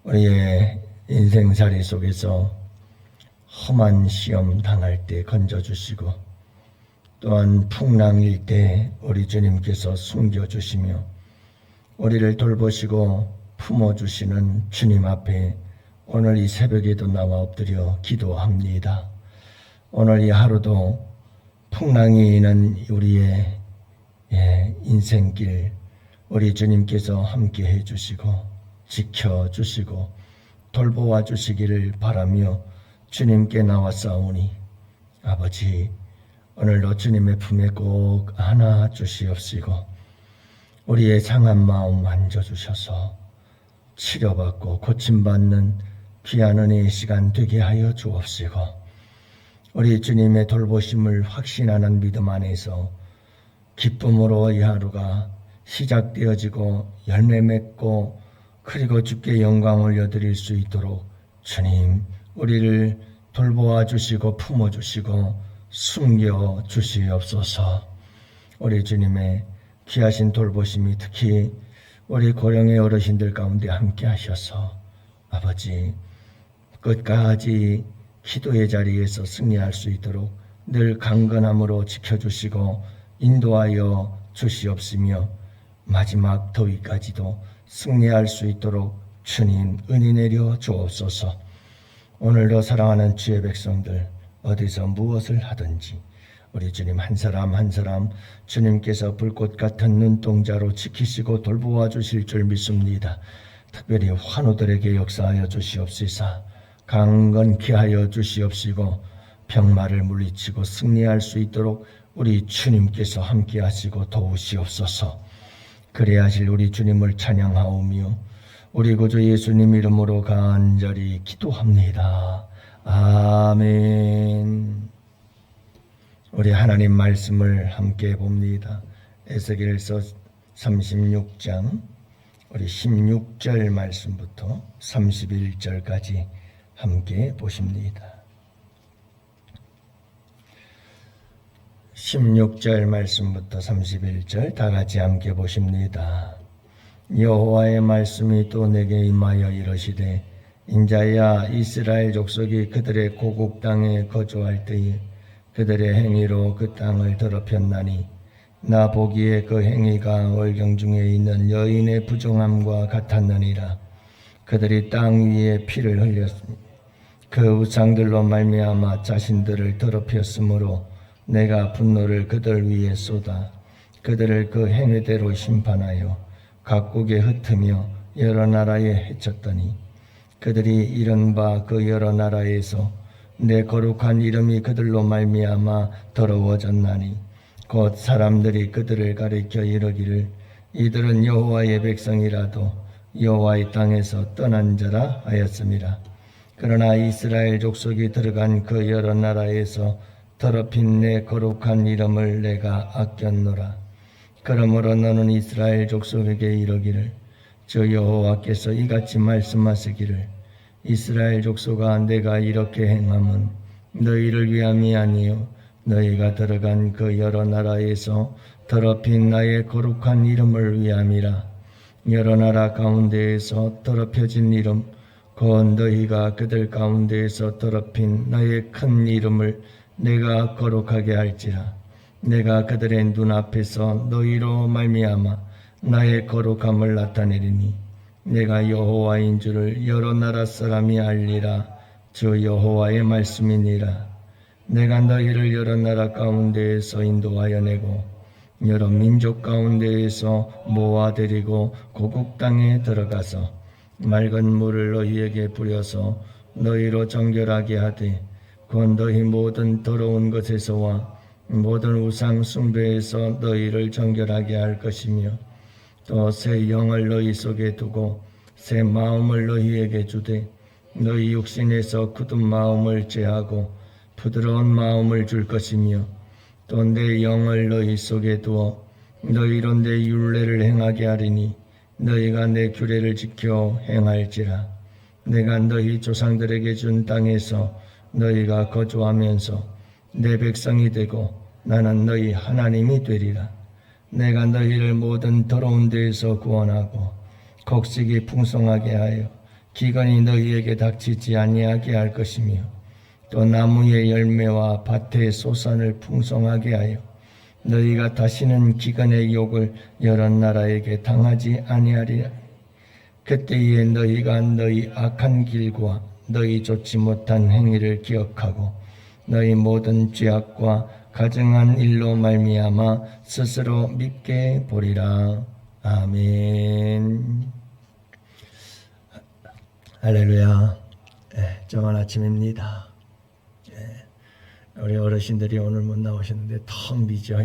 우리의 인생살이 속에서 험한 시험 당할 때 건져주시고 또한 풍랑일 때 우리 주님께서 숨겨주시며 우리를 돌보시고 품어주시는 주님 앞에 오늘 이 새벽에도 나와 엎드려 기도합니다. 오늘 이 하루도 풍랑이 있는 우리의 인생길 우리 주님께서 함께 해주시고 지켜주시고 돌보아 주시기를 바라며 주님께 나와 싸우니 아버지 오늘도 주님의 품에 꼭 안아 주시옵시고 우리의 상한 마음 만져주셔서 치료받고 고침받는 귀한 은혜의 시간 되게 하여 주옵시고 우리 주님의 돌보심을 확신하는 믿음 안에서 기쁨으로 이 하루가 시작되어지고 열매 맺고 그리고 주께 영광 올려드릴 수 있도록 주님 우리를 돌보아 주시고 품어 주시고 숨겨 주시옵소서. 우리 주님의 귀하신 돌보심이 특히 우리 고령의 어르신들 가운데 함께 하셔서 아버지 끝까지 기도의 자리에서 승리할 수 있도록 늘 강건함으로 지켜주시고 인도하여 주시옵시며 마지막 더위까지도 승리할 수 있도록 주님 은혜 내려 주옵소서. 오늘도 사랑하는 주의 백성들 어디서 무엇을 하든지 우리 주님 한 사람 한 사람 주님께서 불꽃 같은 눈동자로 지키시고 돌보아 주실 줄 믿습니다. 특별히 환우들에게 역사하여 주시옵시사 강건케 하여 주시옵시고 병마를 물리치고 승리할 수 있도록 우리 주님께서 함께 하시고 도우시옵소서. 그래야 하실 우리 주님을 찬양하오며 우리 구주 예수님 이름으로 간절히 기도합니다. 아멘. 우리 하나님 말씀을 함께 봅니다. 에스겔서 36장 우리 16절 말씀부터 31절까지 함께 보십니다. 16절 말씀부터 31절 다 같이 함께 보십니다. 여호와의 말씀이 또 내게 임하여 이르시되 인자야 이스라엘 족속이 그들의 고국 땅에 거주할 때에 그들의 행위로 그 땅을 더럽혔나니 나 보기에 그 행위가 월경 중에 있는 여인의 부정함과 같았느니라. 그들이 땅 위에 피를 흘렸으니 그 우상들로 말미암아 자신들을 더럽혔으므로 내가 분노를 그들 위에 쏟아 그들을 그 행위대로 심판하여 각국에 흩으며 여러 나라에 해쳤더니 그들이 이른바 그 여러 나라에서 내 거룩한 이름이 그들로 말미암아 더러워졌나니 곧 사람들이 그들을 가리켜 이르기를 이들은 여호와의 백성이라도 여호와의 땅에서 떠난 자라 하였음이라. 그러나 이스라엘 족속이 들어간 그 여러 나라에서 더럽힌 내 거룩한 이름을 내가 아꼈노라. 그러므로 너는 이스라엘 족속에게 이르기를 저 여호와께서 이같이 말씀하시기를 이스라엘 족속아 내가 이렇게 행함은 너희를 위함이 아니요 너희가 들어간 그 여러 나라에서 더럽힌 나의 거룩한 이름을 위함이라. 여러 나라 가운데에서 더럽혀진 이름 곧 너희가 그들 가운데에서 더럽힌 나의 큰 이름을 내가 거룩하게 할지라. 내가 그들의 눈앞에서 너희로 말미암아 나의 거룩함을 나타내리니 내가 여호와인 줄을 여러 나라 사람이 알리라. 주 여호와의 말씀이니라. 내가 너희를 여러 나라 가운데에서 인도하여 내고 여러 민족 가운데에서 모아들이고 고국 땅에 들어가서 맑은 물을 너희에게 부려서 너희로 정결하게 하되 곧 너희 모든 더러운 것에서와 모든 우상 숭배에서 너희를 정결하게 할 것이며 또 새 영을 너희 속에 두고 새 마음을 너희에게 주되 너희 육신에서 굳은 마음을 제하고 부드러운 마음을 줄 것이며 또 내 영을 너희 속에 두어 너희로 내 율례를 행하게 하리니 너희가 내 규례를 지켜 행할지라. 내가 너희 조상들에게 준 땅에서 너희가 거주하면서 내 백성이 되고 나는 너희 하나님이 되리라. 내가 너희를 모든 더러운 데에서 구원하고 곡식이 풍성하게 하여 기근이 너희에게 닥치지 아니하게 할 것이며 또 나무의 열매와 밭의 소산을 풍성하게 하여 너희가 다시는 기근의 욕을 여러 나라에게 당하지 아니하리라. 그때에 너희가 너희 악한 길과 너희 좋지 못한 행위를 기억하고 너희 모든 죄악과 가증한 일로 말미암아 스스로 믿게 보리라. 아멘. 할렐루야. 좋은 아침입니다. 우리 어르신들이 오늘 못 나오셨는데 텅 비죠.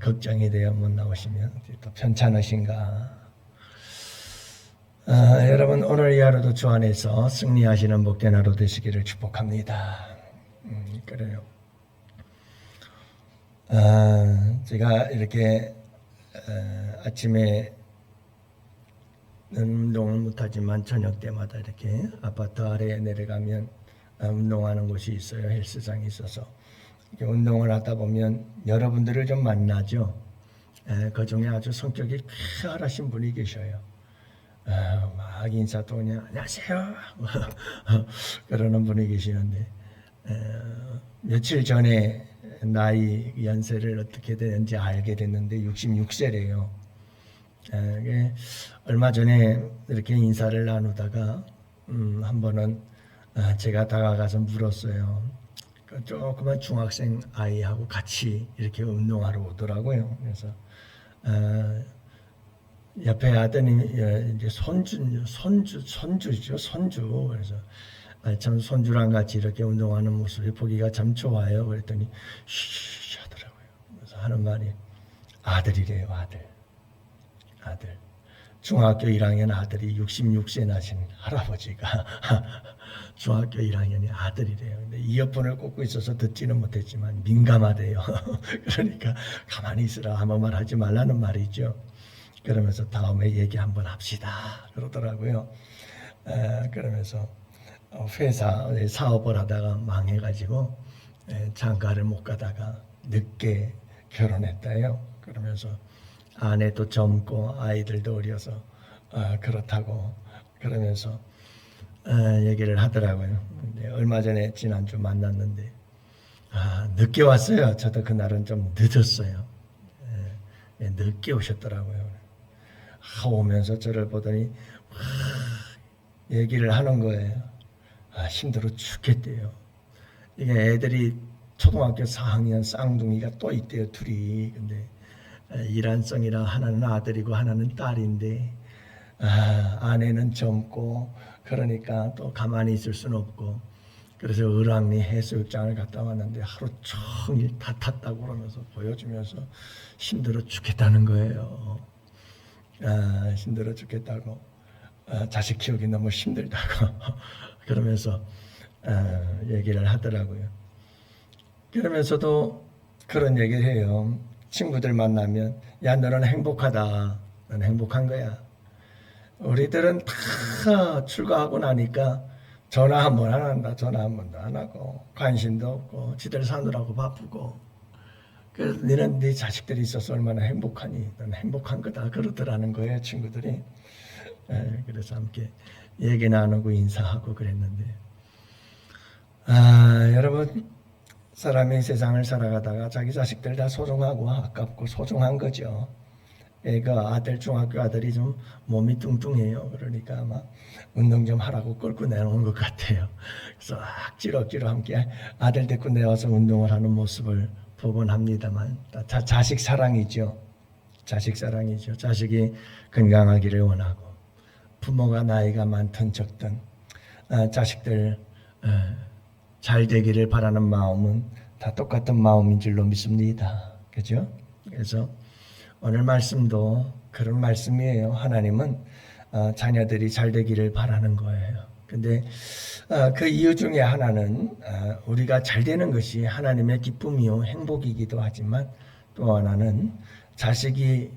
걱정이 되어 못 나오시면 또 편찮으신가. 여러분 오늘 이 하루도 주 안에서 승리하시는 복된 하루 되시기를 축복합니다. 그래요. 제가 이렇게 아침에 운동을 못하지만 저녁 때마다 이렇게 아파트 아래에 내려가면 운동하는 곳이 있어요. 헬스장이 있어서 이렇게 운동을 하다 보면 여러분들을 좀 만나죠. 그 중에 아주 성격이 쾌활하신 분이 계셔요. 막 인사도 그냥 안녕하세요 그러는 분이 계시는데 며칠 전에 나이 연세를 어떻게 되는지 알게 됐는데 66세래요. 얼마 전에 이렇게 인사를 나누다가 한 번은 제가 다가가서 물었어요. 조그만 중학생 아이하고 같이 이렇게 운동하러 오더라고요. 그래서 옆에 아드님이 이제 손주죠, 손주. 그래서 참 손주랑 같이 이렇게 운동하는 모습이 보기가 참 좋아요. 그랬더니 쉬 하더라고요. 그래서 하는 말이 아들이래요, 아들. 중학교 1학년 아들이 66세 나신 할아버지가 중학교 1학년이 아들이래요. 근데 이어폰을 꽂고 있어서 듣지는 못했지만 민감하대요. 그러니까 가만히 있으라 아무 말 하지 말라는 말이죠. 그러면서 다음에 얘기 한번 합시다 그러더라고요. 그러면서 회사 사업을 하다가 망해가지고 장가를 못 가다가 늦게 결혼했다요. 그러면서 아내도 젊고 아이들도 어려서 그렇다고 그러면서 얘기를 하더라고요. 근데 얼마 전에 지난주 만났는데 늦게 왔어요. 저도 그날은 좀 늦었어요. 늦게 오셨더라고요. 오면서 저를 보더니 얘기를 하는 거예요. 힘들어 죽겠대요. 이게 애들이 초등학교 4학년 쌍둥이가 또 있대요. 둘이. 근데 이란성이라 하나는 아들이고 하나는 딸인데 아내는 젊고 그러니까 또 가만히 있을 수는 없고 그래서 을왕리 해수욕장을 갔다 왔는데 하루 종일 다 탔다고 그러면서 보여주면서 힘들어 죽겠다는 거예요. 힘들어 죽겠다고 자식 키우기 너무 힘들다고 그러면서 얘기를 하더라고요. 그러면서도 그런 얘기를 해요. 친구들 만나면 야 너는 행복하다. 너는 행복한 거야. 우리들은 다 출가하고 나니까 전화 한 번 안 한다. 전화 한 번도 안 하고 관심도 없고 지들 사느라고 바쁘고 그래서 너는 네 자식들이 있어서 얼마나 행복하니. 너는 행복한 거다. 그러더라는 거예요. 친구들이. 그래서 함께 얘기 나누고 인사하고 그랬는데 여러분 사람이 세상을 살아가다가 자기 자식들 다 소중하고 아깝고 소중한 거죠. 애가 아들 중학교 아들이 좀 몸이 뚱뚱해요. 그러니까 아마 운동 좀 하라고 끌고 내놓은 것 같아요. 그래서 억지로 함께 아들 데리고 내와서 운동을 하는 모습을 보곤 합니다만 자식 사랑이죠. 자식 사랑이죠. 자식이 건강하기를 원하고 부모가 나이가 많든 적든 자식들 잘 되기를 바라는 마음은 다 똑같은 마음인 줄로 믿습니다. 그죠? 그래서 오늘 말씀도 그런 말씀이에요. 하나님은 자녀들이 잘 되기를 바라는 거예요. 근데 그 이유 중에 하나는 우리가 잘 되는 것이 하나님의 기쁨이요 행복이기도 하지만 또 하나는 자식이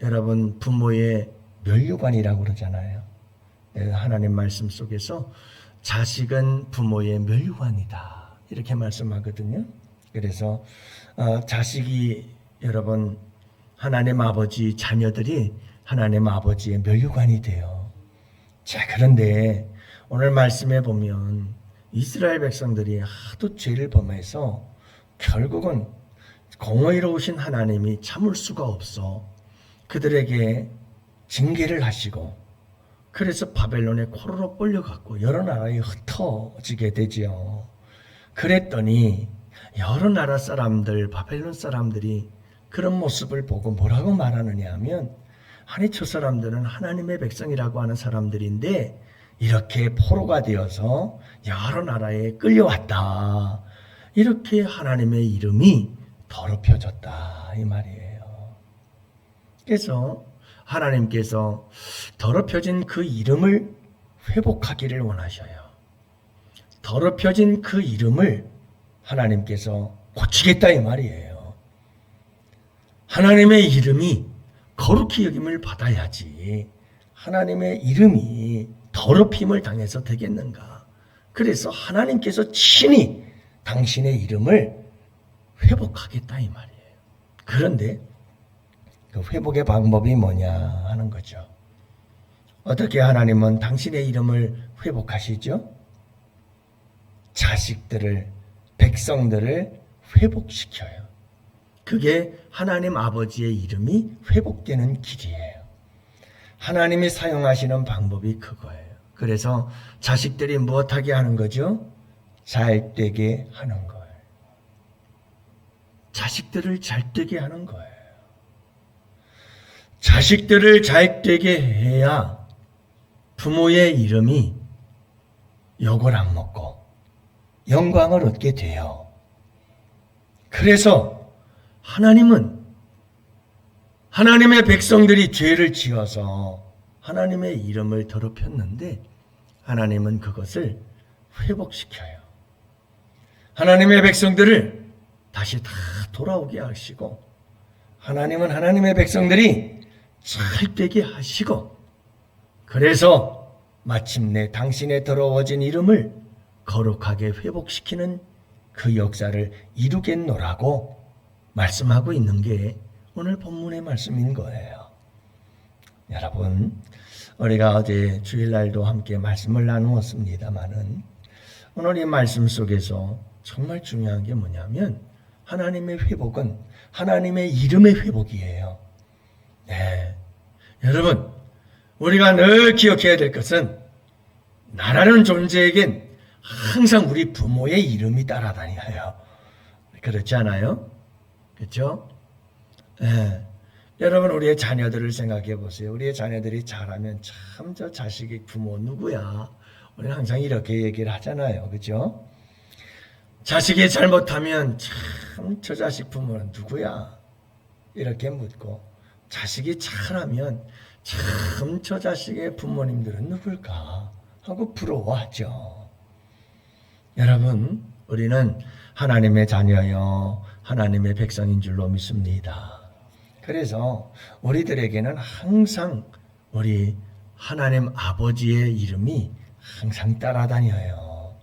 여러분 부모의 면류관이라고 그러잖아요. 하나님 말씀 속에서 자식은 부모의 면류관이다 이렇게 말씀하거든요. 그래서 자식이 여러분 하나님 아버지 자녀들이 하나님 아버지의 면류관이 돼요. 자, 그런데 오늘 말씀해 보면 이스라엘 백성들이 하도 죄를 범해서 결국은 공의로우신 하나님이 참을 수가 없어 그들에게 징계를 하시고, 그래서 바벨론에 코로로 끌려갔고 여러 나라에 흩어지게 되지요. 그랬더니 여러 나라 사람들, 바벨론 사람들이 그런 모습을 보고 뭐라고 말하느냐 하면, 아니 저 사람들은 하나님의 백성이라고 하는 사람들인데 이렇게 포로가 되어서 여러 나라에 끌려왔다, 이렇게 하나님의 이름이 더럽혀졌다 이 말이에요. 그래서 하나님께서 더럽혀진 그 이름을 회복하기를 원하셔요. 더럽혀진 그 이름을 하나님께서 고치겠다 이 말이에요. 하나님의 이름이 거룩히 여김을 받아야지 하나님의 이름이 더럽힘을 당해서 되겠는가. 그래서 하나님께서 친히 당신의 이름을 회복하겠다 이 말이에요. 그런데 그 회복의 방법이 뭐냐 하는 거죠. 어떻게 하나님은 당신의 이름을 회복하시죠? 자식들을, 백성들을 회복시켜요. 그게 하나님 아버지의 이름이 회복되는 길이에요. 하나님이 사용하시는 방법이 그거예요. 그래서 자식들이 무엇하게 하는 거죠? 잘되게 하는 거예요. 자식들을 잘되게 하는 거예요. 자식들을 잘되게 해야 부모의 이름이 욕을 안 먹고 영광을 얻게 돼요. 그래서 하나님은 하나님의 백성들이 죄를 지어서 하나님의 이름을 더럽혔는데 하나님은 그것을 회복시켜요. 하나님의 백성들을 다시 다 돌아오게 하시고, 하나님은 하나님의 백성들이 잘되게 하시고, 그래서 마침내 당신의 더러워진 이름을 거룩하게 회복시키는 그 역사를 이루겠노라고 말씀하고 있는 게 오늘 본문의 말씀인 거예요. 여러분, 우리가 어제 주일날도 함께 말씀을 나누었습니다마는 오늘 이 말씀 속에서 정말 중요한 게 뭐냐면 하나님의 회복은 하나님의 이름의 회복이에요. 네. 여러분, 우리가 늘 기억해야 될 것은 나라는 존재에겐 항상 우리 부모의 이름이 따라다녀요. 그렇지 않아요? 그렇죠? 네. 여러분, 우리의 자녀들을 생각해 보세요. 우리의 자녀들이 잘하면 참 저 자식의 부모 누구야? 우리는 항상 이렇게 얘기를 하잖아요. 그렇죠? 자식이 잘못하면 참 저 자식 부모는 누구야? 이렇게 묻고, 자식이 잘하면 참 저 자식의 부모님들은 누굴까? 하고 부러워하죠. 여러분, 우리는 하나님의 자녀요, 하나님의 백성인 줄로 믿습니다. 그래서 우리들에게는 항상 우리 하나님 아버지의 이름이 항상 따라다녀요.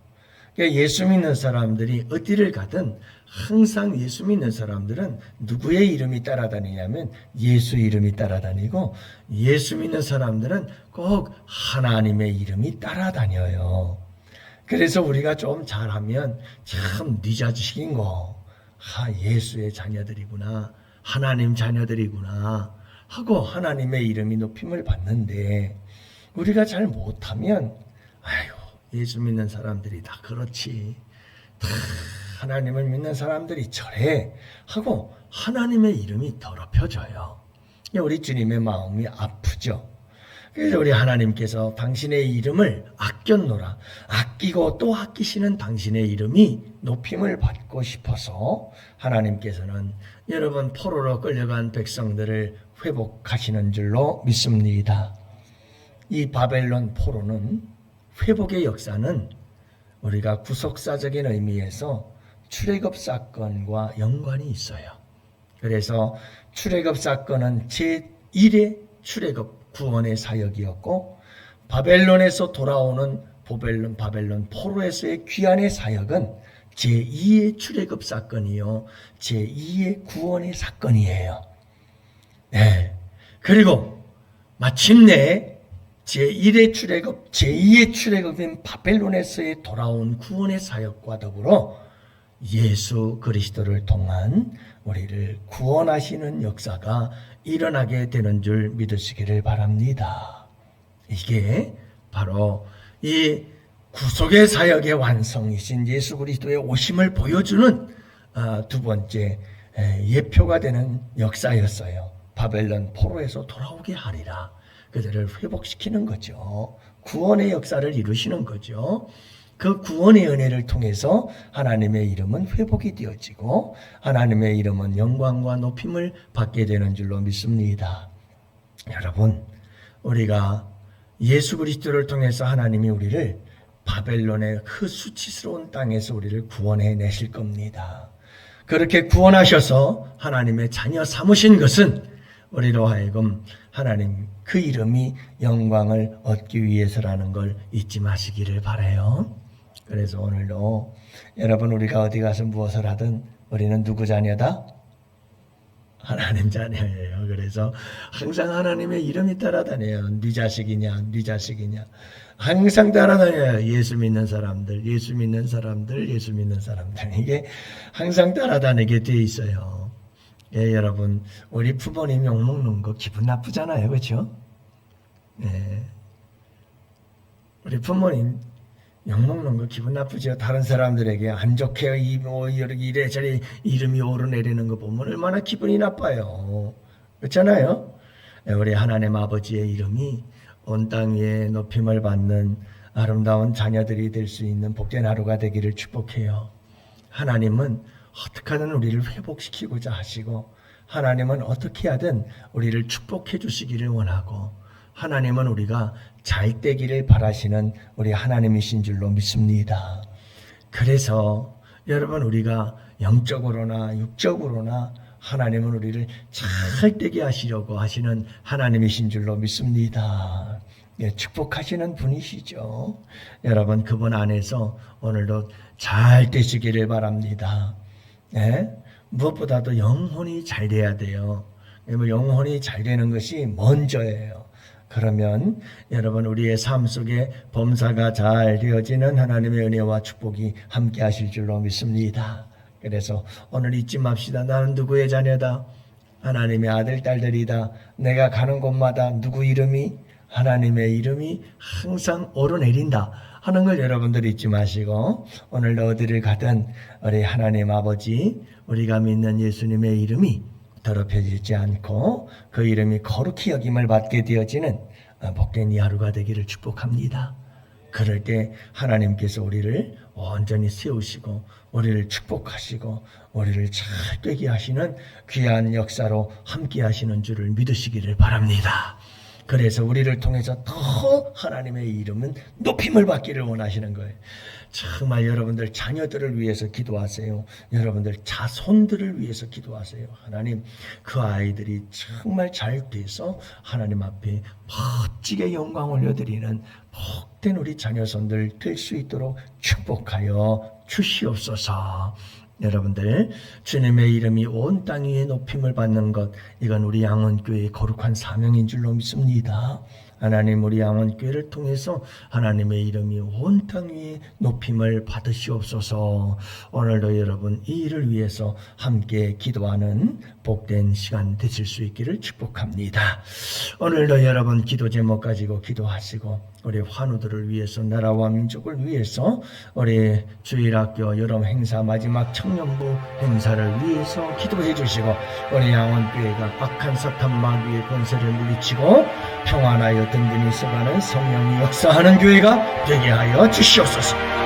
그러니까 예수 믿는 사람들이 어디를 가든 항상 예수 믿는 사람들은 누구의 이름이 따라다니냐면 예수 이름이 따라다니고, 예수 믿는 사람들은 꼭 하나님의 이름이 따라다녀요. 그래서 우리가 좀 잘하면 참 네 자식인 거, 예수의 자녀들이구나, 하나님 자녀들이구나 하고 하나님의 이름이 높임을 받는데, 우리가 잘 못하면 아유, 예수 믿는 사람들이 다 그렇지, 다 하나님을 믿는 사람들이 저래 하고 하나님의 이름이 더럽혀져요. 우리 주님의 마음이 아프죠. 그래서 우리 하나님께서 당신의 이름을 아꼈노라, 아끼고 또 아끼시는 당신의 이름이 높임을 받고 싶어서 하나님께서는 여러분 포로로 끌려간 백성들을 회복하시는 줄로 믿습니다. 이 바벨론 포로는 회복의 역사는 우리가 구속사적인 의미에서 출애굽 사건과 연관이 있어요. 그래서 출애굽 사건은 제1의 출애굽 구원의 사역이었고, 바벨론에서 돌아오는 바벨론 포로에서의 귀환의 사역은 제2의 출애굽 사건이요, 제2의 구원의 사건이에요. 네. 그리고 마침내 제1의 출애굽, 제2의 출애굽인 바벨론에서의 돌아온 구원의 사역과 더불어 예수 그리스도를 통한 우리를 구원하시는 역사가 일어나게 되는 줄 믿으시기를 바랍니다. 이게 바로 이 구속의 사역의 완성이신 예수 그리스도의 오심을 보여주는 두 번째 예표가 되는 역사였어요. 바벨론 포로에서 돌아오게 하리라. 그들을 회복시키는 거죠. 구원의 역사를 이루시는 거죠. 그 구원의 은혜를 통해서 하나님의 이름은 회복이 되어지고 하나님의 이름은 영광과 높임을 받게 되는 줄로 믿습니다. 여러분, 우리가 예수 그리스도를 통해서 하나님이 우리를 바벨론의 그 수치스러운 땅에서 우리를 구원해 내실 겁니다. 그렇게 구원하셔서 하나님의 자녀 삼으신 것은 우리로 하여금 하나님 그 이름이 영광을 얻기 위해서라는 걸 잊지 마시기를 바라요. 그래서 오늘도 여러분, 우리가 어디 가서 무엇을 하든 우리는 누구 자녀다? 하나님 자녀예요. 그래서 항상 하나님의 이름이 따라다녀요. 네 자식이냐, 네 자식이냐. 항상 따라다녀요. 예수 믿는 사람들, 예수 믿는 사람들, 예수 믿는 사람들. 이게 항상 따라다니게 돼 있어요. 예, 여러분, 우리 부모님 욕먹는 거 기분 나쁘잖아요. 그렇죠? 예. 우리 부모님 욕먹는 거 기분 나쁘죠. 다른 사람들에게 안 좋게 이래저래 이름이 오르내리는 거 보면 얼마나 기분이 나빠요. 그렇잖아요. 우리 하나님 아버지의 이름이 온 땅 위에 높임을 받는 아름다운 자녀들이 될 수 있는 복된 하루가 되기를 축복해요. 하나님은 어떻게 하든 우리를 회복시키고자 하시고, 하나님은 어떻게 하든 우리를 축복해 주시기를 원하고, 하나님은 우리가 잘 되기를 바라시는 우리 하나님이신 줄로 믿습니다. 그래서 여러분, 우리가 영적으로나 육적으로나 하나님은 우리를 잘 되게 하시려고 하시는 하나님이신 줄로 믿습니다. 예, 축복하시는 분이시죠. 여러분, 그분 안에서 오늘도 잘 되시기를 바랍니다. 예? 무엇보다도 영혼이 잘 돼야 돼요. 영혼이 잘 되는 것이 먼저예요. 그러면 여러분, 우리의 삶 속에 범사가 잘 되어지는 하나님의 은혜와 축복이 함께 하실 줄로 믿습니다. 그래서 오늘 잊지 맙시다. 나는 누구의 자녀다? 하나님의 아들, 딸들이다. 내가 가는 곳마다 누구 이름이? 하나님의 이름이 항상 오르내린다 하는 걸 여러분들 잊지 마시고, 오늘 어디를 가든 우리 하나님 아버지, 우리가 믿는 예수님의 이름이 더럽혀지지 않고 그 이름이 거룩히 여김을 받게 되어지는 복된 이 하루가 되기를 축복합니다. 그럴 때 하나님께서 우리를 온전히 세우시고 우리를 축복하시고 우리를 잘 되게 하시는 귀한 역사로 함께 하시는 줄을 믿으시기를 바랍니다. 그래서 우리를 통해서 더 하나님의 이름은 높임을 받기를 원하시는 거예요. 정말 여러분들 자녀들을 위해서 기도하세요. 여러분들 자손들을 위해서 기도하세요. 하나님, 그 아이들이 정말 잘 돼서 하나님 앞에 멋지게 영광 올려드리는 복된 우리 자녀손들 될 수 있도록 축복하여 주시옵소서. 여러분들, 주님의 이름이 온 땅 위에 높임을 받는 것, 이건 우리 양원교회의 거룩한 사명인 줄로 믿습니다. 하나님, 우리 양원교회를 통해서 하나님의 이름이 온 땅 위에 높임을 받으시옵소서. 오늘도 여러분 이 일을 위해서 함께 기도하는 복된 시간 되실 수 있기를 축복합니다. 오늘도 여러분 기도 제목 가지고 기도하시고, 우리 환우들을 위해서, 나라와 민족을 위해서, 우리 주일학교 여름 행사 마지막 청년부 행사를 위해서 기도해 주시고, 우리 양원교회가 악한 사탄 마귀의 권세를 물리치고 평안하여 든든히 써가는 성령이 역사하는 교회가 되게 하여 주시옵소서.